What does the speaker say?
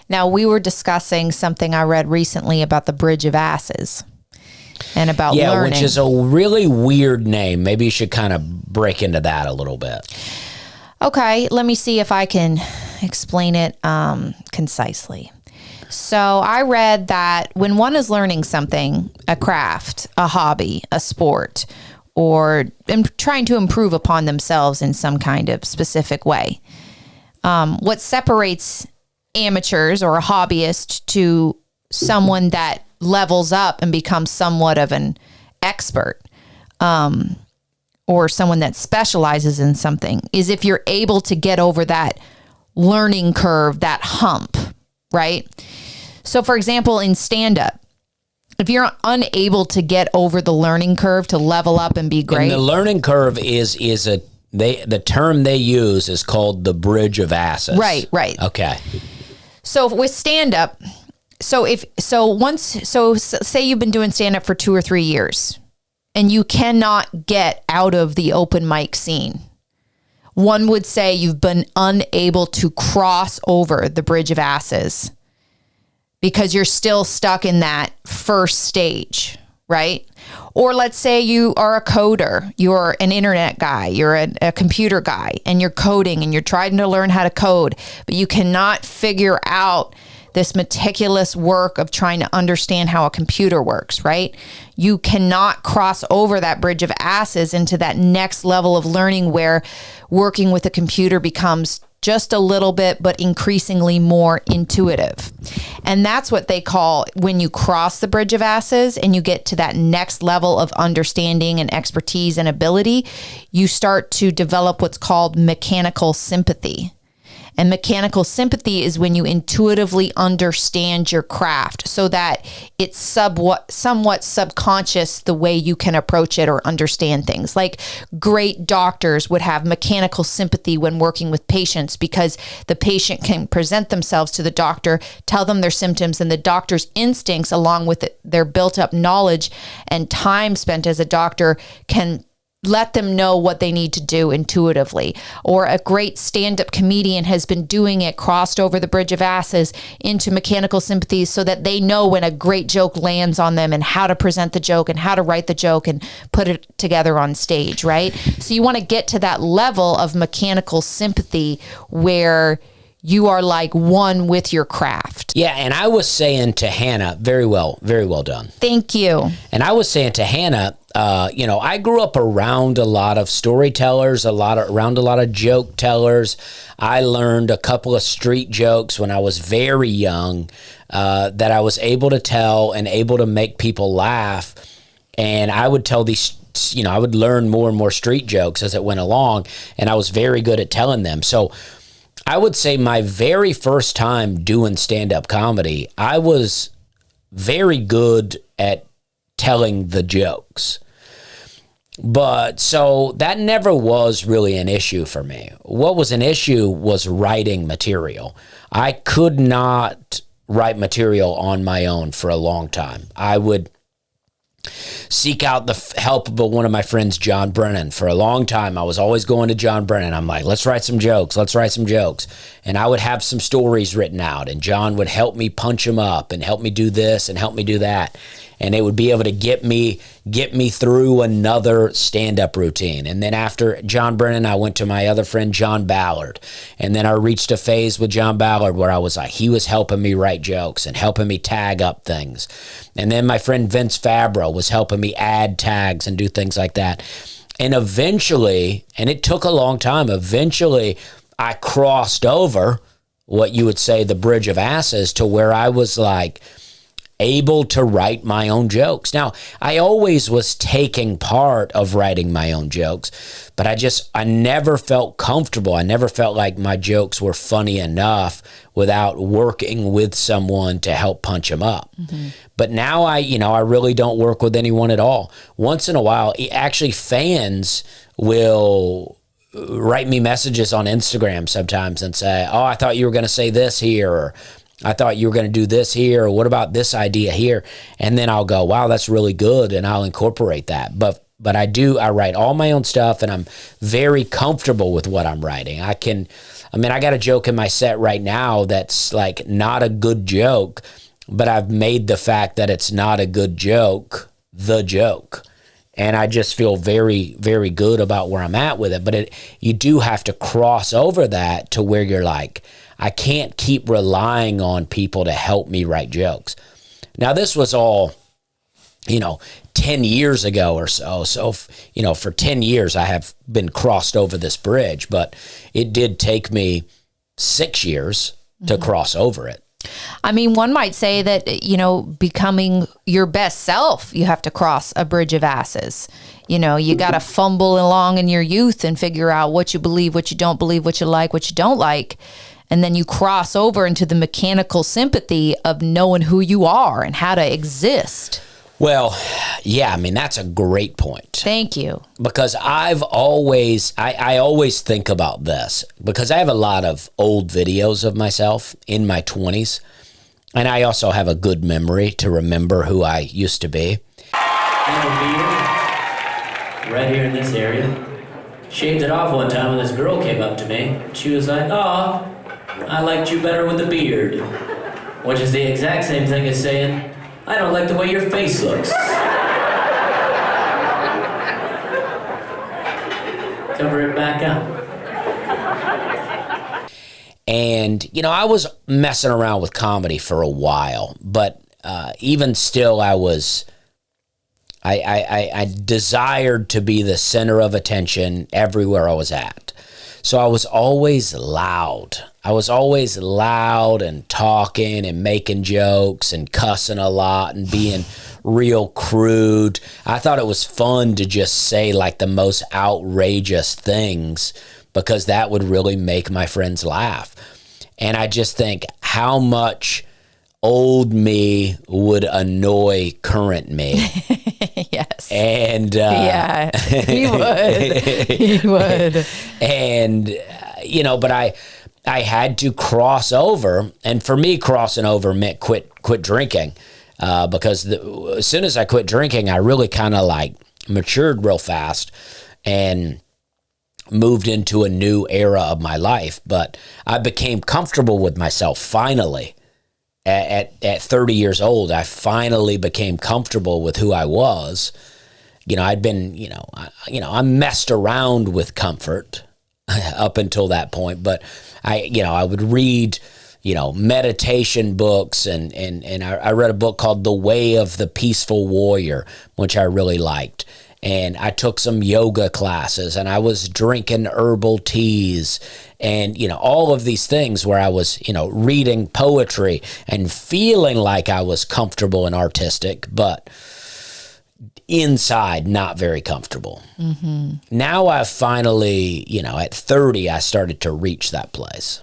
Now, we were discussing something I read recently about the Bridge of Asses and about learning. Which is a really weird name. Maybe you should kind of break into that a little bit. Okay, let me see if I can explain it concisely. So I read that when one is learning something, a craft, a hobby, a sport, or trying to improve upon themselves in some kind of specific way, what separates amateurs or a hobbyist to someone that levels up and becomes somewhat of an expert, or someone that specializes in something, is if you're able to get over that learning curve, that hump, right? So for example, in stand-up, if you're unable to get over the learning curve to level up and be great. And the learning curve the term they use is called the Bridge of Asses. Right. Okay. So with stand-up, say you've been doing stand-up for 2 or 3 years and you cannot get out of the open mic scene. One would say you've been unable to cross over the Bridge of Asses because you're still stuck in that first stage, right? Or let's say you are a coder, you're an internet guy, you're a computer guy, and you're coding and you're trying to learn how to code, but you cannot figure out this meticulous work of trying to understand how a computer works, right? You cannot cross over that Bridge of Asses into that next level of learning where working with a computer becomes just a little bit, but increasingly more intuitive. And that's what they call when you cross the Bridge of Asses and you get to that next level of understanding and expertise and ability, you start to develop what's called mechanical sympathy. And mechanical sympathy is when you intuitively understand your craft so that it's somewhat subconscious the way you can approach it or understand things. Like great doctors would have mechanical sympathy when working with patients because the patient can present themselves to the doctor, tell them their symptoms, and the doctor's instincts along with their built-up knowledge and time spent as a doctor can let them know what they need to do intuitively. Or a great stand-up comedian has been doing it, crossed over the Bridge of Asses into mechanical sympathy so that they know when a great joke lands on them and how to present the joke and how to write the joke and put it together on stage, right? So you want to get to that level of mechanical sympathy where you are like one with your craft. Yeah, and I was saying to Hannah, very well done. Thank you. And I was saying to Hannah, I grew up around a lot of storytellers, around a lot of joke tellers. I learned a couple of street jokes when I was very young that I was able to tell and able to make people laugh. And I would tell these, I would learn more and more street jokes as it went along, and I was very good at telling them. So I would say my very first time doing stand-up comedy, I was very good at telling the jokes. But so that never was really an issue for me. What was an issue was writing material. I could not write material on my own for a long time. I would seek out the help of one of my friends, John Brennan. For a long time, I was always going to John Brennan. I'm like, let's write some jokes. And I would have some stories written out, and John would help me punch them up and help me do this and help me do that. And it would be able to get me through another stand-up routine. And then after John Brennan, I went to my other friend, John Ballard. And then I reached a phase with John Ballard where I was like, he was helping me write jokes and helping me tag up things. And then my friend Vince Fabro was helping me add tags and do things like that. And eventually, and it took a long time, eventually I crossed over what you would say the Bridge of Asses to where I was like, able to write my own jokes. Now, I always was taking part of writing my own jokes, but I never felt comfortable. I never felt like my jokes were funny enough without working with someone to help punch them up. Mm-hmm. But now I really don't work with anyone at all. Once in a while, actually fans will write me messages on Instagram sometimes and say, oh, I thought you were going to say this here, or I thought you were going to do this here, or what about this idea here? And then I'll go, wow, that's really good, and I'll incorporate that. But I write all my own stuff, and I'm very comfortable with what I'm writing. I can I mean, I got a joke in my set right now that's like not a good joke, but I've made the fact that it's not a good joke the joke. And I just feel very, very good about where I'm at with it. But you do have to cross over that to where you're like, I can't keep relying on people to help me write jokes. Now, this was all, 10 years ago or so. So, for 10 years, I have been crossed over this bridge, but it did take me 6 years to cross over it. I mean, one might say that, becoming your best self, you have to cross a bridge of asses. You got to fumble along in your youth and figure out what you believe, what you don't believe, what you like, what you don't like. And then you cross over into the mechanical sympathy of knowing who you are and how to exist. Well, yeah, I mean, that's a great point. Thank you. Because I always think about this because I have a lot of old videos of myself in my 20s. And I also have a good memory to remember who I used to be. I have a beard right here in this area. Shaved it off one time when this girl came up to me. She was like, "Oh, I liked you better with the beard." Which is the exact same thing as saying, "I don't like the way your face looks." Cover it back up. And, I was messing around with comedy for a while, but even still, I desired to be the center of attention everywhere I was at. So I was always loud. I was always loud and talking and making jokes and cussing a lot and being real crude. I thought it was fun to just say like the most outrageous things because that would really make my friends laugh. And I just think how much old me would annoy current me. Yes. And yeah, he would. He would. And but I had to cross over, and for me, crossing over meant quit drinking, because as soon as I quit drinking, I really kind of like matured real fast and moved into a new era of my life. But I became comfortable with myself finally. At 30 years old, I finally became comfortable with who I was. I'd been, I messed around with comfort up until that point, but I would read, meditation books and I read a book called The Way of the Peaceful Warrior, which I really liked. And I took some yoga classes and I was drinking herbal teas and, all of these things where I was, reading poetry and feeling like I was comfortable and artistic, but inside not very comfortable. Mm-hmm. Now I finally, at 30, I started to reach that place.